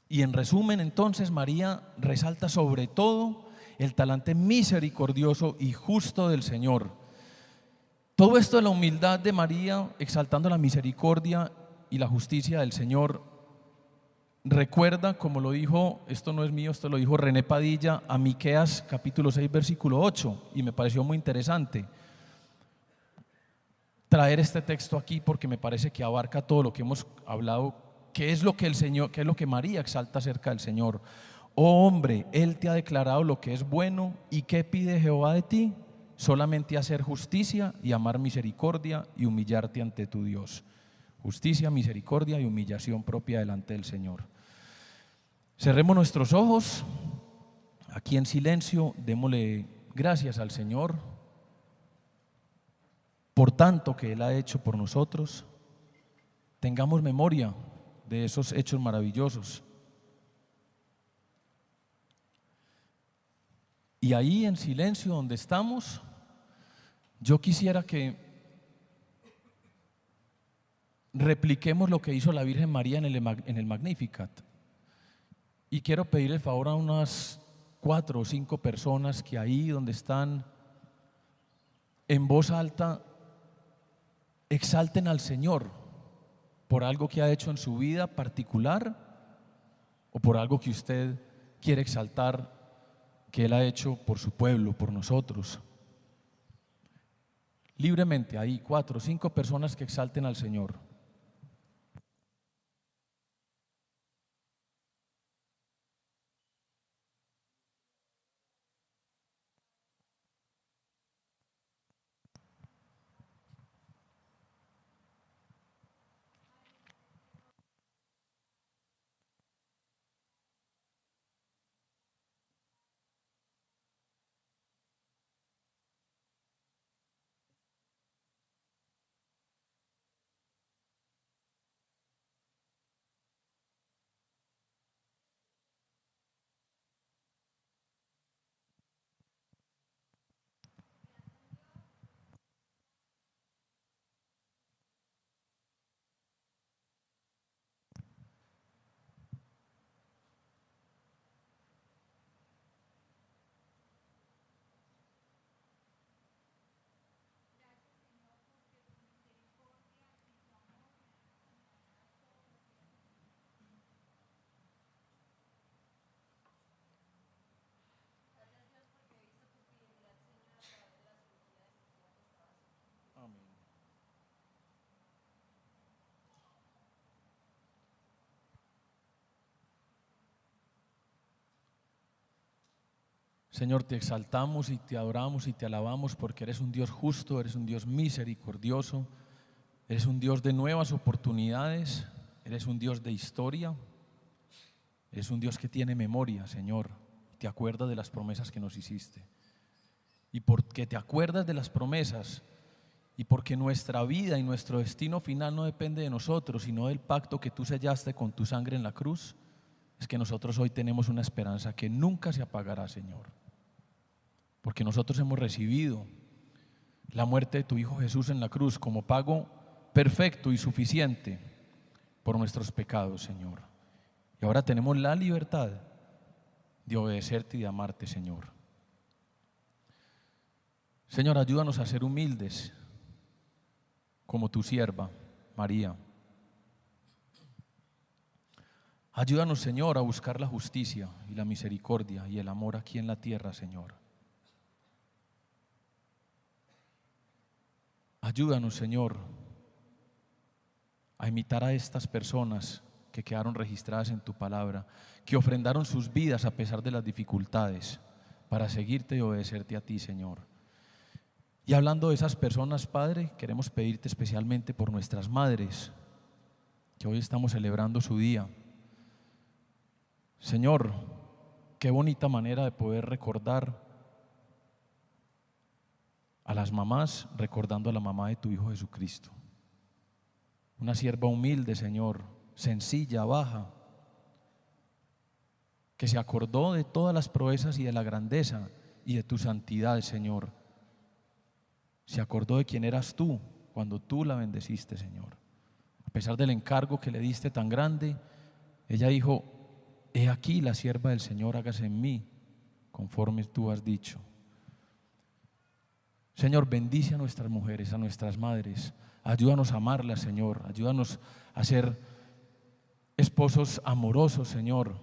Y en resumen, entonces, María resalta sobre todo el talante misericordioso y justo del Señor. Todo esto de la humildad de María, exaltando la misericordia y la justicia del Señor, recuerda, como lo dijo, esto no es mío, esto lo dijo René Padilla, a Miqueas capítulo 6 versículo 8, y me pareció muy interesante traer este texto aquí porque me parece que abarca todo lo que hemos hablado. ¿Qué es lo que el Señor, qué es lo que María exalta acerca del Señor? Oh hombre, Él te ha declarado lo que es bueno, ¿y qué pide Jehová de ti? Solamente hacer justicia y amar misericordia y humillarte ante tu Dios. Justicia, misericordia y humillación propia delante del Señor. Cerremos nuestros ojos aquí en silencio, démosle gracias al Señor por tanto que Él ha hecho por nosotros. Tengamos memoria de esos hechos maravillosos. Y ahí en silencio donde estamos, yo quisiera que repliquemos lo que hizo la Virgen María en el Magnificat. Y quiero pedir el favor a unas 4 o 5 personas que ahí donde están, en voz alta, exalten al Señor por algo que ha hecho en su vida particular o por algo que usted quiere exaltar que Él ha hecho por su pueblo, por nosotros. Libremente, ahí 4 o 5 personas que exalten al Señor. Señor, te exaltamos y te adoramos y te alabamos porque eres un Dios justo, eres un Dios misericordioso, eres un Dios de nuevas oportunidades, eres un Dios de historia, eres un Dios que tiene memoria, Señor, te acuerdas de las promesas que nos hiciste. Y porque te acuerdas de las promesas y porque nuestra vida y nuestro destino final no depende de nosotros, sino del pacto que tú sellaste con tu sangre en la cruz, es que nosotros hoy tenemos una esperanza que nunca se apagará, Señor. Porque nosotros hemos recibido la muerte de tu Hijo Jesús en la cruz como pago perfecto y suficiente por nuestros pecados, Señor. Y ahora tenemos la libertad de obedecerte y de amarte, Señor. Señor, ayúdanos a ser humildes como tu sierva, María. Ayúdanos, Señor, a buscar la justicia y la misericordia y el amor aquí en la tierra, Señor. Ayúdanos, Señor, a imitar a estas personas que quedaron registradas en tu palabra, que ofrendaron sus vidas a pesar de las dificultades para seguirte y obedecerte a ti, Señor. Y hablando de esas personas, Padre, queremos pedirte especialmente por nuestras madres, que hoy estamos celebrando su día. Señor, qué bonita manera de poder recordar a las mamás, recordando a la mamá de tu Hijo Jesucristo. Una sierva humilde, Señor, sencilla, baja, que se acordó de todas las proezas y de la grandeza y de tu santidad, Señor. Se acordó de quién eras tú cuando tú la bendeciste, Señor. A pesar del encargo que le diste tan grande, ella dijo: he aquí la sierva del Señor, hágase en mí conforme tú has dicho. Señor, bendice a nuestras mujeres, a nuestras madres. Ayúdanos a amarlas, Señor. Ayúdanos a ser esposos amorosos, Señor.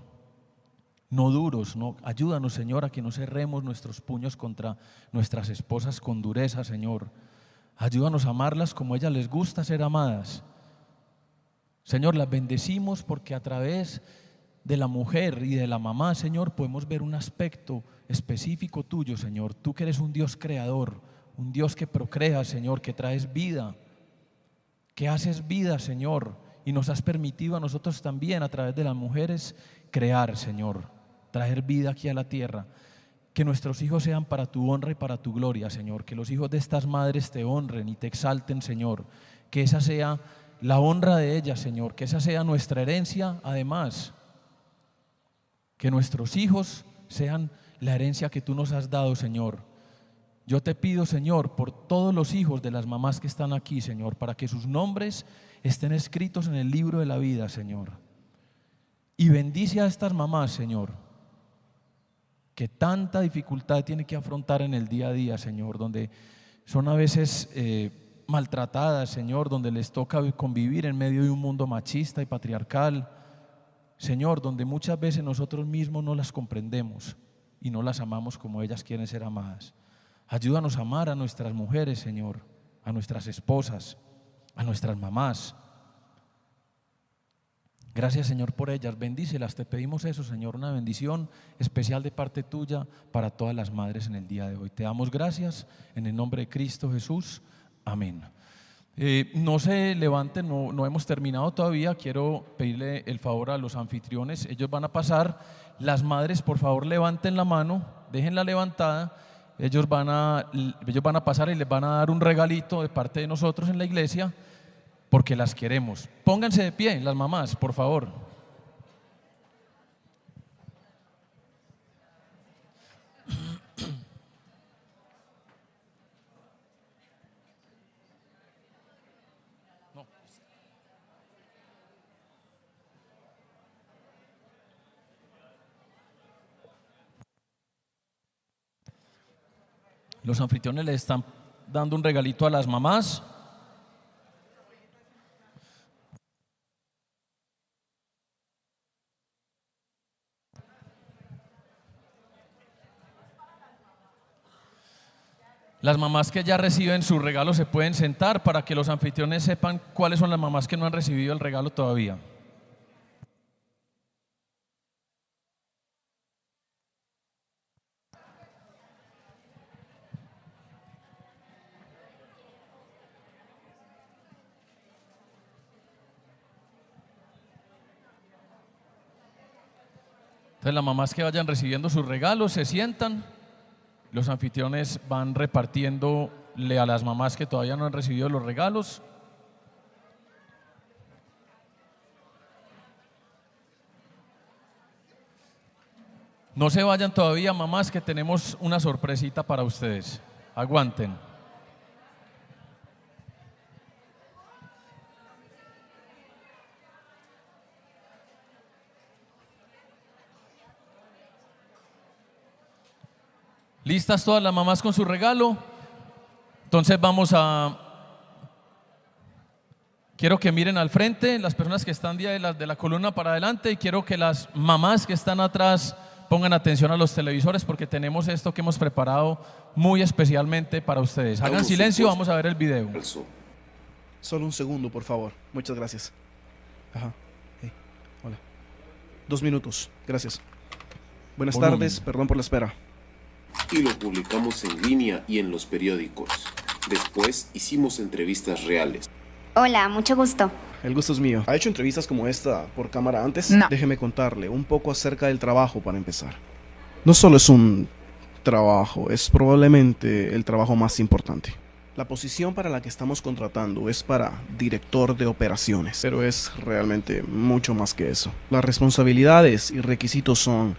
No duros, no. Ayúdanos, Señor, a que no cerremos nuestros puños contra nuestras esposas con dureza, Señor. Ayúdanos a amarlas como a ellas les gusta ser amadas. Señor, las bendecimos porque a través de la mujer y de la mamá, Señor, podemos ver un aspecto específico tuyo, Señor. Tú que eres un Dios creador, un Dios que procrea, Señor, que traes vida, que haces vida, Señor, y nos has permitido a nosotros también a través de las mujeres crear, Señor, traer vida aquí a la tierra. Que nuestros hijos sean para tu honra y para tu gloria, Señor. Que los hijos de estas madres te honren y te exalten, Señor. Que esa sea la honra de ellas, Señor. Que esa sea nuestra herencia, además. Que nuestros hijos sean la herencia que tú nos has dado, Señor. Yo te pido, Señor, por todos los hijos de las mamás que están aquí, Señor, para que sus nombres estén escritos en el libro de la vida, Señor. Y bendice a estas mamás, Señor, que tanta dificultad tienen que afrontar en el día a día, Señor, donde son a veces maltratadas, Señor, donde les toca convivir en medio de un mundo machista y patriarcal, Señor, donde muchas veces nosotros mismos no las comprendemos y no las amamos como ellas quieren ser amadas. Ayúdanos a amar a nuestras mujeres, Señor, a nuestras esposas, a nuestras mamás. Gracias, Señor, por ellas. Bendícelas, te pedimos eso, Señor, una bendición especial de parte tuya para todas las madres en el día de hoy. Te damos gracias en el nombre de Cristo Jesús. Amén. No se levanten, no hemos terminado todavía. Quiero pedirle el favor a los anfitriones. Ellos van a pasar. Las madres, por favor, levanten la mano, déjenla levantada. Ellos van a pasar y les van a dar un regalito de parte de nosotros en la iglesia, porque las queremos. Pónganse de pie, las mamás, por favor. Los anfitriones les están dando un regalito a las mamás. Las mamás que ya reciben su regalo se pueden sentar para que los anfitriones sepan cuáles son las mamás que no han recibido el regalo todavía. Entonces las mamás que vayan recibiendo sus regalos se sientan, los anfitriones van repartiéndole a las mamás que todavía no han recibido los regalos. No se vayan todavía, mamás, que tenemos una sorpresita para ustedes. Aguanten. ¿Listas todas las mamás con su regalo? Entonces quiero que miren al frente, las personas que están de la columna para adelante, y quiero que las mamás que están atrás pongan atención a los televisores porque tenemos esto que hemos preparado muy especialmente para ustedes. Hagan silencio, vamos a ver el video. Solo un segundo, por favor. Muchas gracias. Ajá. Hey. Hola. 2 minutos. Gracias. Buenas Volumen. tardes. Perdón por la espera. Y lo publicamos en línea y en los periódicos. Después hicimos entrevistas reales. Hola, mucho gusto. El gusto es mío. ¿Ha hecho entrevistas como esta por cámara antes? No. Déjeme contarle un poco acerca del trabajo para empezar. No solo es un trabajo, es probablemente el trabajo más importante. La posición para la que estamos contratando es para director de operaciones, pero es realmente mucho más que eso. Las responsabilidades y requisitos son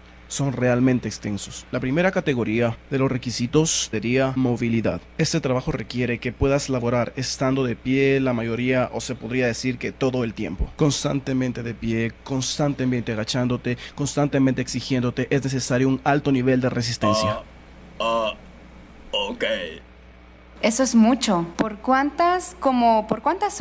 realmente extensos. La primera categoría de los requisitos sería movilidad. Este trabajo requiere que puedas laborar estando de pie la mayoría, o se podría decir que todo el tiempo. Constantemente de pie, constantemente agachándote, constantemente exigiéndote. Es necesario un alto nivel de resistencia. Ok. Eso es mucho. ¿Por cuántas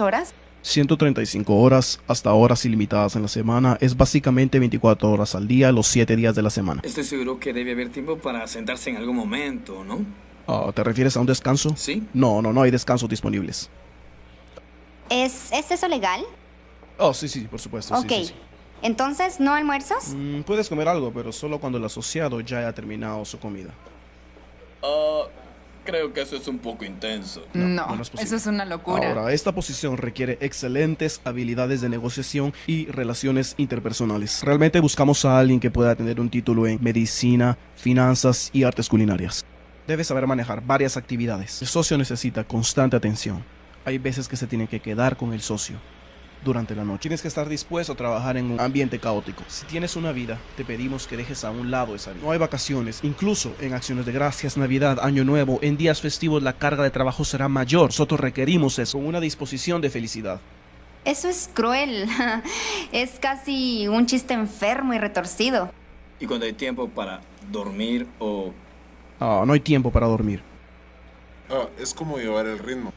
horas? 135 horas hasta horas ilimitadas en la semana. Es básicamente 24 horas al día, los 7 días de la semana. Estoy seguro que debe haber tiempo para sentarse en algún momento, ¿no? ¿Te refieres a un descanso? ¿Sí? No hay descansos disponibles. ¿Es eso legal? Oh, sí, por supuesto. Ok. Sí. Entonces, ¿no almuerzos? Puedes comer algo, pero solo cuando el asociado ya haya terminado su comida. Creo que eso es un poco intenso. No es posible. Eso es una locura. Ahora, esta posición requiere excelentes habilidades de negociación y relaciones interpersonales. Realmente buscamos a alguien que pueda tener un título en medicina, finanzas y artes culinarias. Debe saber manejar varias actividades. El socio necesita constante atención. Hay veces que se tiene que quedar con el socio durante la noche. Tienes que estar dispuesto a trabajar en un ambiente caótico. Si tienes una vida, te pedimos que dejes a un lado esa vida. No hay vacaciones. Incluso en acciones de gracias, Navidad, Año Nuevo, en días festivos la carga de trabajo será mayor. Nosotros requerimos eso, con una disposición de felicidad. Eso es cruel. Es casi un chiste enfermo y retorcido. ¿Y cuando hay tiempo para dormir o...? No hay tiempo para dormir. Es como llevar el ritmo.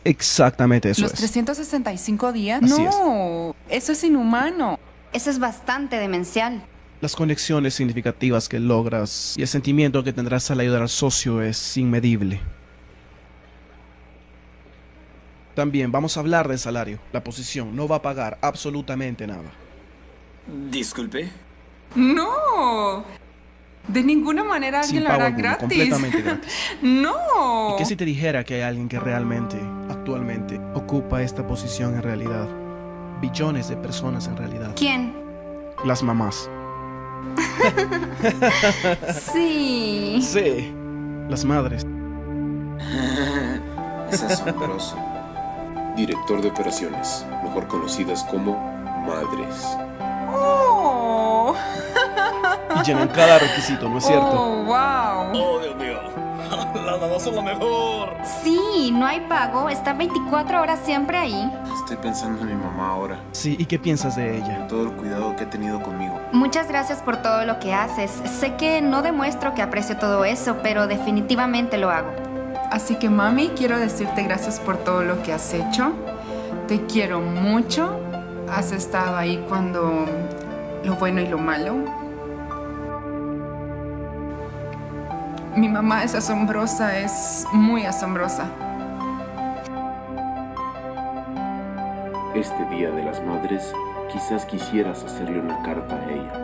Exactamente eso ¿Los es. 365 días? Así No, eso es inhumano. Eso es bastante demencial. Las conexiones significativas que logras y el sentimiento que tendrás al ayudar al socio es inmedible. También vamos a hablar del salario. La posición no va a pagar absolutamente nada. Disculpe. No, de ninguna manera Sin alguien lo pago hará alguno, gratis. completamente gratis. No. ¿Y qué si te dijera que hay alguien que realmente, actualmente, ocupa esta posición en realidad? Billones de personas en realidad. ¿Quién? Las mamás. Sí. Sí, las madres. Es asombroso. Director de operaciones, mejor conocidas como madres. Oh. Y llenan cada requisito, ¿no es cierto? Oh, wow. Oh, Dios mío. Las mamás son lo mejor. Sí, no hay pago. Está 24 horas siempre ahí. Estoy pensando en mi mamá ahora. Sí, ¿y qué piensas de ella? Todo el cuidado que ha tenido conmigo. Muchas gracias por todo lo que haces. Sé que no demuestro que aprecio todo eso, pero definitivamente lo hago. Así que mami, quiero decirte gracias por todo lo que has hecho. Te quiero mucho. Has estado ahí cuando lo bueno y lo malo. Mi mamá es asombrosa, es muy asombrosa. Este Día de las Madres, quizás quisieras hacerle una carta a ella.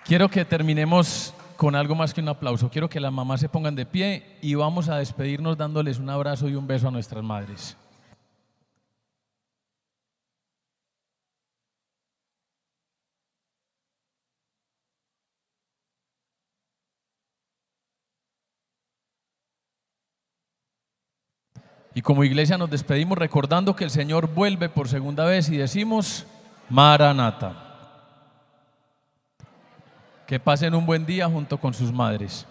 Quiero que terminemos con algo más que un aplauso. Quiero que las mamás se pongan de pie y vamos a despedirnos dándoles un abrazo y un beso a nuestras madres. Y como iglesia nos despedimos recordando que el Señor vuelve por segunda vez y decimos Maranata. Que pasen un buen día junto con sus madres.